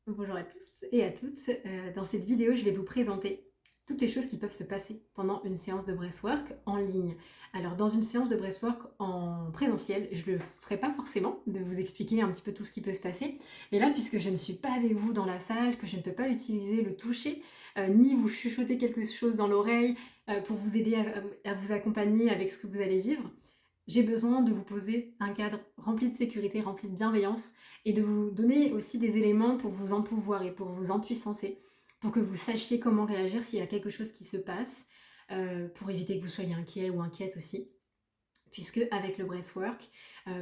Bonjour à tous et à toutes. Dans cette vidéo, je vais vous présenter toutes les choses qui peuvent se passer pendant une séance de breathwork en ligne. Alors, dans une séance de breathwork en présentiel, je ne le ferai pas forcément de vous expliquer un petit peu tout ce qui peut se passer. Mais là, puisque je ne suis pas avec vous dans la salle, que je ne peux pas utiliser le toucher, ni vous chuchoter quelque chose dans l'oreille pour vous aider à vous accompagner avec ce que vous allez vivre, j'ai besoin de vous poser un cadre rempli de sécurité, rempli de bienveillance et de vous donner aussi des éléments pour vous empouvoirer, pour vous empuissancer, pour que vous sachiez comment réagir s'il y a quelque chose qui se passe, pour éviter que vous soyez inquiet ou inquiète aussi. Puisque avec le breathwork,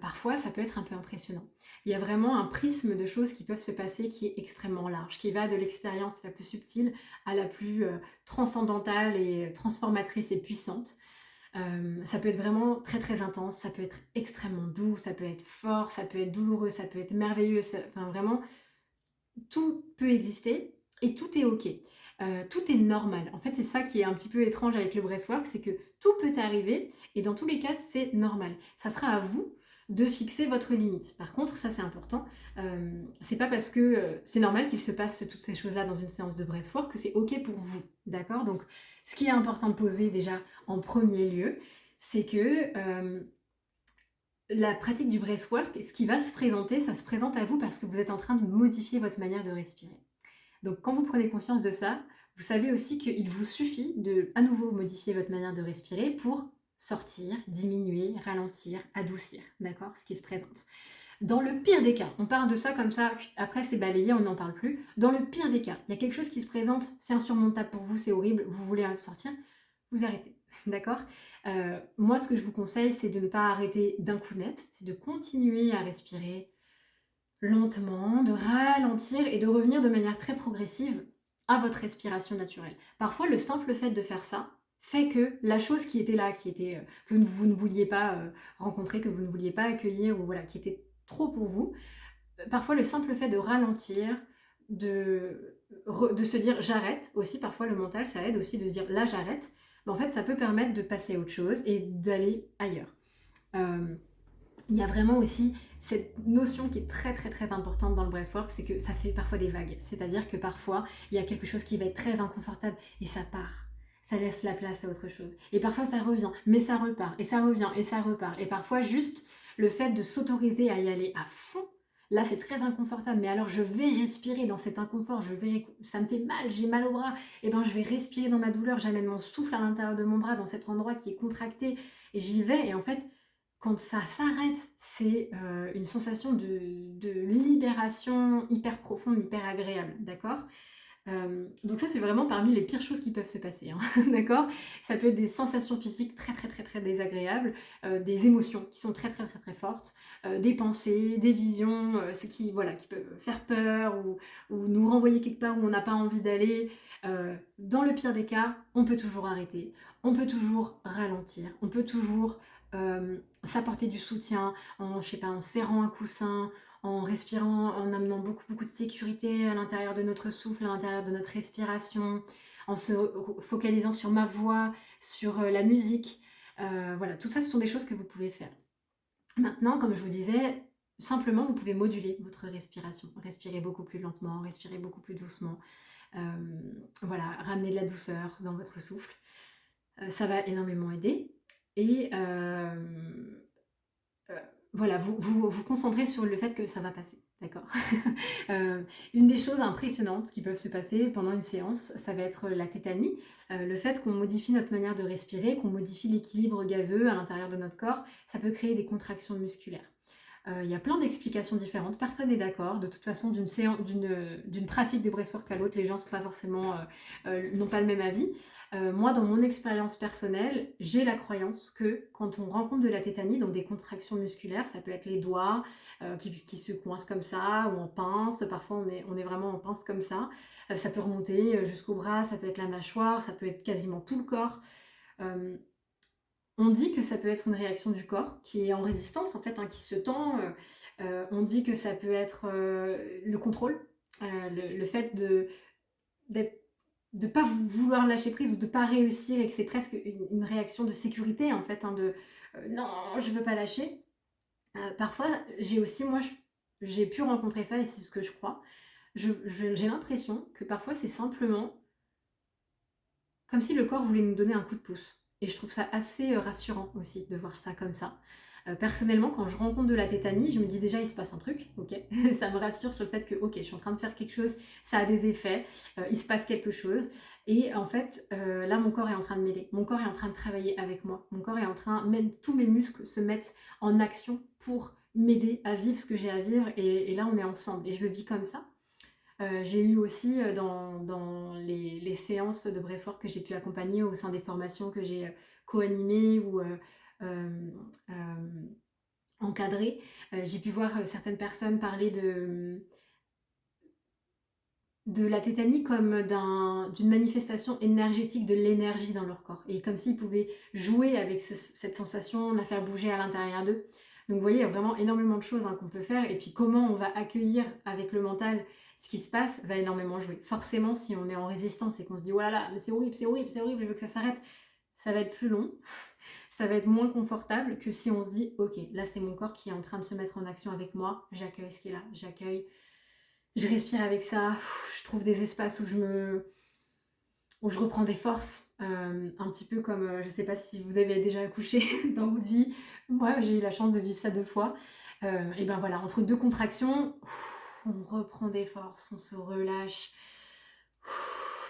parfois ça peut être un peu impressionnant. Il y a vraiment un prisme de choses qui peuvent se passer qui est extrêmement large, qui va de l'expérience la plus subtile à la plus transcendantale et transformatrice et puissante. Ça peut être vraiment très très intense, ça peut être extrêmement doux, ça peut être fort, ça peut être douloureux, ça peut être merveilleux, enfin vraiment, tout peut exister et tout est ok. Tout est normal. En fait, c'est ça qui est un petit peu étrange avec le breathwork, c'est que tout peut arriver et dans tous les cas, c'est normal. Ça sera à vous de fixer votre limite. Par contre, ça c'est important, c'est pas parce que c'est normal qu'il se passe toutes ces choses-là dans une séance de breathwork que c'est ok pour vous, d'accord? Donc, ce qui est important de poser déjà en premier lieu, c'est que la pratique du breathwork, ce qui va se présenter, ça se présente à vous parce que vous êtes en train de modifier votre manière de respirer. Donc quand vous prenez conscience de ça, vous savez aussi qu'il vous suffit de à nouveau modifier votre manière de respirer pour sortir, diminuer, ralentir, adoucir, d'accord, ce qui se présente. Dans le pire des cas, on parle de ça comme ça, après c'est balayé, on n'en parle plus. Dans le pire des cas, il y a quelque chose qui se présente, c'est insurmontable pour vous, c'est horrible, vous voulez en sortir, vous arrêtez, d'accord? Moi, ce que je vous conseille, c'est de ne pas arrêter d'un coup net, c'est de continuer à respirer lentement, de ralentir et de revenir de manière très progressive à votre respiration naturelle. Parfois, le simple fait de faire ça fait que la chose qui était là, que vous ne vouliez pas rencontrer, que vous ne vouliez pas accueillir, ou voilà, qui était trop pour vous, parfois le simple fait de ralentir, de se dire j'arrête, aussi parfois le mental ça aide aussi de se dire là j'arrête, en fait ça peut permettre de passer à autre chose et d'aller ailleurs. Euh, il y a vraiment aussi cette notion qui est très très très importante dans le breathwork, c'est que ça fait parfois des vagues. C'est-à-dire que parfois, il y a quelque chose qui va être très inconfortable et ça part. Ça laisse la place à autre chose. Et parfois ça revient, mais ça repart, et ça revient, et ça repart. Et parfois juste le fait de s'autoriser à y aller à fond, là c'est très inconfortable, mais alors je vais respirer dans cet inconfort, ça me fait mal, j'ai mal au bras, et ben je vais respirer dans ma douleur, j'amène mon souffle à l'intérieur de mon bras, dans cet endroit qui est contracté, et j'y vais, et en fait, quand ça s'arrête, c'est une sensation de libération hyper profonde, hyper agréable, d'accord? Donc ça, c'est vraiment parmi les pires choses qui peuvent se passer, hein, d'accord? Ça peut être des sensations physiques très très très très désagréables, des émotions qui sont très très très très fortes, des pensées, des visions, voilà, qui peuvent faire peur ou nous renvoyer quelque part où on n'a pas envie d'aller. Dans le pire des cas, on peut toujours arrêter, on peut toujours ralentir, on peut toujours s'apporter du soutien en, je sais pas, en serrant un coussin, en respirant, en amenant beaucoup beaucoup de sécurité à l'intérieur de notre souffle, à l'intérieur de notre respiration, en se focalisant sur ma voix, sur la musique. Voilà, tout ça, ce sont des choses que vous pouvez faire. Maintenant, comme je vous disais, simplement, vous pouvez moduler votre respiration. Respirer beaucoup plus lentement, respirer beaucoup plus doucement. Voilà, ramener de la douceur dans votre souffle. Ça va énormément aider. Et voilà, vous concentrez sur le fait que ça va passer, d'accord? Une des choses impressionnantes qui peuvent se passer pendant une séance, ça va être la tétanie. Le fait qu'on modifie notre manière de respirer, qu'on modifie l'équilibre gazeux à l'intérieur de notre corps, ça peut créer des contractions musculaires. Il y a plein d'explications différentes, personne n'est d'accord. De toute façon, d'une pratique de breathwork à l'autre, les gens n'ont pas le même avis. Moi, dans mon expérience personnelle, j'ai la croyance que quand on rencontre de la tétanie, donc des contractions musculaires, ça peut être les doigts qui se coincent comme ça, ou en pince, parfois on est vraiment en pince comme ça. Ça peut remonter jusqu'au bras, ça peut être la mâchoire, ça peut être quasiment tout le corps. Euh, on dit que ça peut être une réaction du corps qui est en résistance, en fait, hein, qui se tend. On dit que ça peut être le contrôle, le fait d'être de pas vouloir lâcher prise ou de pas réussir et que c'est presque une réaction de sécurité en fait, hein, de non, je veux pas lâcher. Parfois, j'ai aussi, moi, j'ai pu rencontrer ça et c'est ce que je crois. j'ai l'impression que parfois c'est simplement comme si le corps voulait nous donner un coup de pouce. Et je trouve ça assez rassurant aussi de voir ça comme ça. Personnellement, quand je rencontre de la tétanie, je me dis déjà il se passe un truc, ok. Ça me rassure sur le fait que ok, je suis en train de faire quelque chose, ça a des effets, il se passe quelque chose. Et en fait, là, mon corps est en train de m'aider. Mon corps est en train de travailler avec moi. Mon corps est en train, même tous mes muscles se mettent en action pour m'aider à vivre ce que j'ai à vivre. Et là, on est ensemble. Et je le vis comme ça. J'ai eu aussi dans les séances de breathwork que j'ai pu accompagner au sein des formations que j'ai co-animées ou euh, euh, encadrées, j'ai pu voir certaines personnes parler de la tétanie comme d'une manifestation énergétique de l'énergie dans leur corps. Et comme s'ils pouvaient jouer avec cette sensation, la faire bouger à l'intérieur d'eux. Donc vous voyez, il y a vraiment énormément de choses qu'on peut faire. Et puis comment on va accueillir avec le mental ce qui se passe va énormément jouer. Forcément, si on est en résistance et qu'on se dit « Oh là là, mais c'est horrible, c'est horrible, c'est horrible, je veux que ça s'arrête », ça va être plus long, ça va être moins confortable que si on se dit « Ok, là c'est mon corps qui est en train de se mettre en action avec moi, j'accueille ce qui est là, j'accueille, je respire avec ça, je trouve des espaces où je reprends des forces, un petit peu comme, je sais pas si vous avez déjà accouché dans votre vie, moi j'ai eu la chance de vivre ça 2 fois, et ben voilà, entre 2 contractions, on reprend des forces, on se relâche,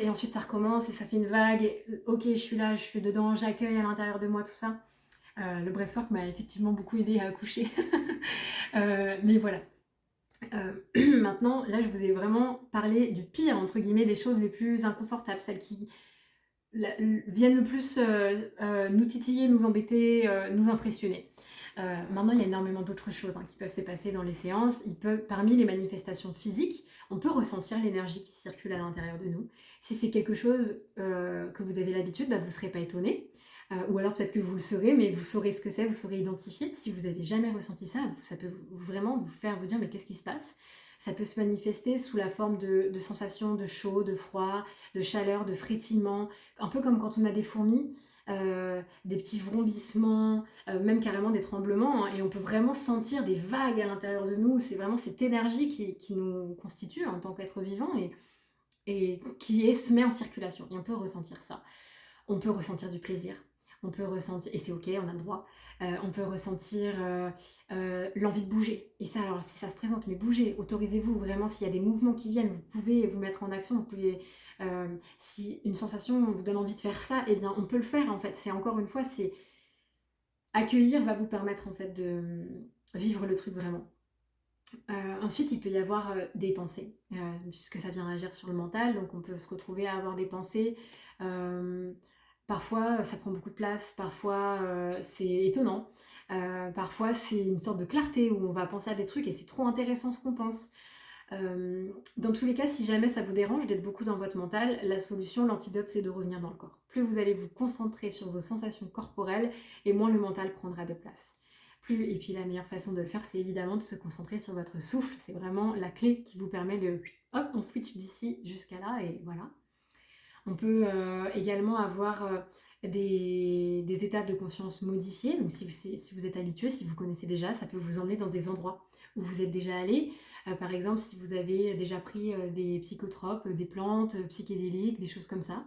et ensuite ça recommence et ça fait une vague, et, ok je suis là, je suis dedans, j'accueille à l'intérieur de moi tout ça. Le breathwork m'a effectivement beaucoup aidé à accoucher, mais voilà. Maintenant, là, je vous ai vraiment parlé du pire, entre guillemets, des choses les plus inconfortables, celles qui viennent le plus nous titiller, nous embêter, nous impressionner. Maintenant, il y a énormément d'autres choses qui peuvent se passer dans les séances. Parmi les manifestations physiques, on peut ressentir l'énergie qui circule à l'intérieur de nous. Si c'est quelque chose que vous avez l'habitude, vous ne serez pas étonné. Ou alors peut-être que vous le saurez, mais vous saurez ce que c'est, vous saurez identifier. Si vous n'avez jamais ressenti ça, ça peut vraiment vous faire vous dire mais qu'est-ce qui se passe. Ça peut se manifester sous la forme de sensations de chaud, de froid, de chaleur, de frétillement, un peu comme quand on a des fourmis, des petits vrombissements, même carrément des tremblements, et on peut vraiment sentir des vagues à l'intérieur de nous. C'est vraiment cette énergie qui nous constitue en tant qu'être vivant et qui se met en circulation. Et on peut ressentir ça. On peut ressentir du plaisir. On peut ressentir, et c'est ok, on a le droit, on peut ressentir l'envie de bouger. Et ça, alors si ça se présente, mais bougez, autorisez-vous vraiment, s'il y a des mouvements qui viennent, vous pouvez vous mettre en action, vous pouvez, si une sensation vous donne envie de faire ça, eh bien on peut le faire en fait. C'est encore une fois, c'est accueillir va vous permettre en fait de vivre le truc vraiment. Ensuite, il peut y avoir des pensées, puisque ça vient agir sur le mental, donc on peut se retrouver à avoir des pensées. Parfois, ça prend beaucoup de place, parfois, c'est étonnant. Parfois, c'est une sorte de clarté où on va penser à des trucs et c'est trop intéressant ce qu'on pense. Dans tous les cas, si jamais ça vous dérange d'être beaucoup dans votre mental, la solution, l'antidote, c'est de revenir dans le corps. Plus vous allez vous concentrer sur vos sensations corporelles, et moins le mental prendra de place. Et puis la meilleure façon de le faire, c'est évidemment de se concentrer sur votre souffle. C'est vraiment la clé qui vous permet de... Hop, on switch d'ici jusqu'à là et voilà. On peut également avoir des états de conscience modifiés. Donc si vous êtes habitué, si vous connaissez déjà, ça peut vous emmener dans des endroits où vous êtes déjà allé. Par exemple, si vous avez déjà pris des psychotropes, des plantes psychédéliques, des choses comme ça,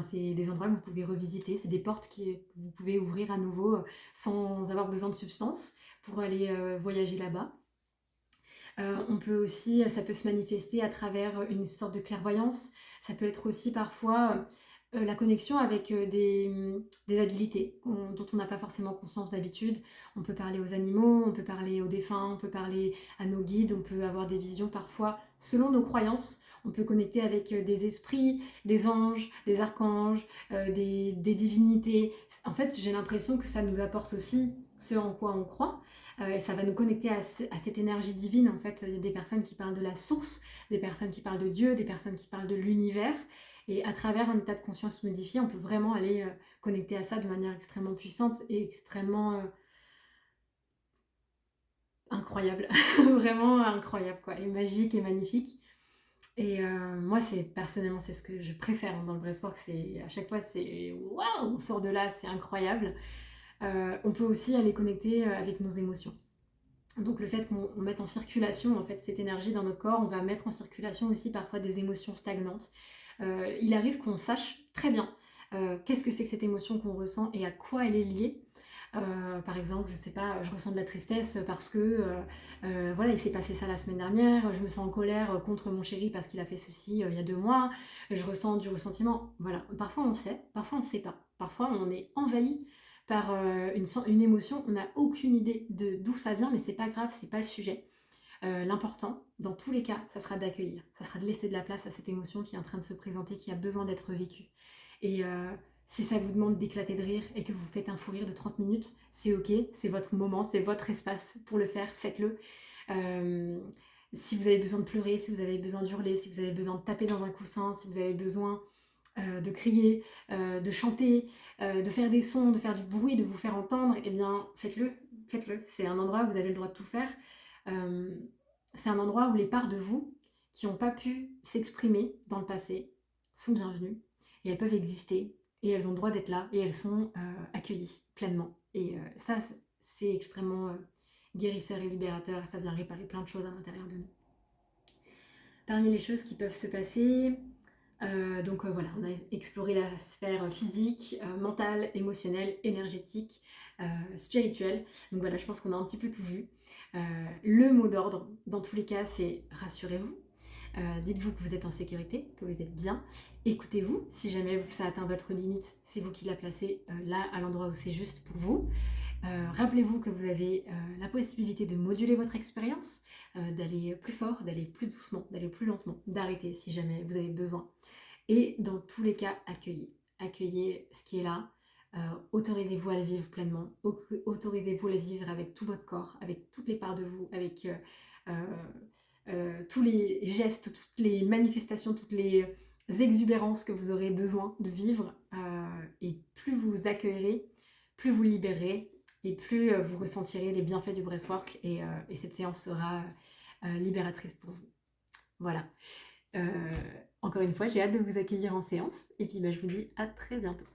c'est des endroits que vous pouvez revisiter. C'est des portes que vous pouvez ouvrir à nouveau sans avoir besoin de substances pour aller voyager là-bas. On peut aussi, ça peut se manifester à travers une sorte de clairvoyance. Ça peut être aussi parfois la connexion avec des habilités dont on n'a pas forcément conscience d'habitude. On peut parler aux animaux, on peut parler aux défunts, on peut parler à nos guides, on peut avoir des visions parfois selon nos croyances. On peut connecter avec des esprits, des anges, des archanges, des divinités. En fait, j'ai l'impression que ça nous apporte aussi ce en quoi on croit. Et ça va nous connecter à cette énergie divine. En fait, il y a des personnes qui parlent de la source, des personnes qui parlent de Dieu, des personnes qui parlent de l'univers. Et à travers un état de conscience modifié, on peut vraiment aller connecter à ça de manière extrêmement puissante et extrêmement incroyable. Vraiment incroyable, quoi. Et magique et magnifique. Et moi, personnellement, c'est ce que je préfère dans le breathwork. À chaque fois, c'est waouh, on sort de là, c'est incroyable. On peut aussi aller connecter avec nos émotions. Donc le fait qu'on mette en circulation en fait cette énergie dans notre corps, on va mettre en circulation aussi parfois des émotions stagnantes. Il arrive qu'on sache très bien qu'est-ce que c'est que cette émotion qu'on ressent et à quoi elle est liée. Par exemple, je sais pas, je ressens de la tristesse parce que voilà, il s'est passé ça la semaine dernière, je me sens en colère contre mon chéri parce qu'il a fait ceci il y a 2 mois, je ressens du ressentiment. Voilà, parfois on sait, parfois on ne sait pas. Parfois on est envahi par une émotion, on n'a aucune idée de d'où ça vient, mais c'est pas grave, c'est pas le sujet. L'important, dans tous les cas, ça sera d'accueillir, ça sera de laisser de la place à cette émotion qui est en train de se présenter, qui a besoin d'être vécue. Et si ça vous demande d'éclater de rire et que vous faites un fou rire de 30 minutes, c'est ok, c'est votre moment, c'est votre espace pour le faire, faites-le. Euh, si vous avez besoin de pleurer, si vous avez besoin d'hurler, si vous avez besoin de taper dans un coussin, si vous avez besoin de crier, de chanter, de faire des sons, de faire du bruit, de vous faire entendre, eh bien faites-le, faites-le. C'est un endroit où vous avez le droit de tout faire. Euh, c'est un endroit où les parts de vous qui n'ont pas pu s'exprimer dans le passé sont bienvenues et elles peuvent exister et elles ont le droit d'être là et elles sont accueillies pleinement. Et ça, c'est extrêmement guérisseur et libérateur. Ça vient réparer plein de choses à l'intérieur de nous. Parmi les choses qui peuvent se passer, donc voilà, on a exploré la sphère physique, mentale, émotionnelle, énergétique, spirituelle. Donc voilà, je pense qu'on a un petit peu tout vu. Le mot d'ordre, dans tous les cas, c'est rassurez-vous. Dites-vous que vous êtes en sécurité, que vous êtes bien. Écoutez-vous, si jamais ça atteint votre limite, c'est vous qui la placez là, à l'endroit où c'est juste pour vous. Rappelez-vous que vous avez la possibilité de moduler votre expérience, d'aller plus fort, d'aller plus doucement, d'aller plus lentement, d'arrêter si jamais vous avez besoin. Et dans tous les cas, accueillez. Accueillez ce qui est là. Autorisez-vous à la vivre pleinement. Autorisez-vous à la vivre avec tout votre corps, avec toutes les parts de vous, avec tous les gestes, toutes les manifestations, toutes les exubérances que vous aurez besoin de vivre. Et plus vous accueillerez, plus vous libérerez et plus vous ressentirez les bienfaits du breathwork et cette séance sera libératrice pour vous. Voilà. Encore une fois, j'ai hâte de vous accueillir en séance et puis je vous dis à très bientôt.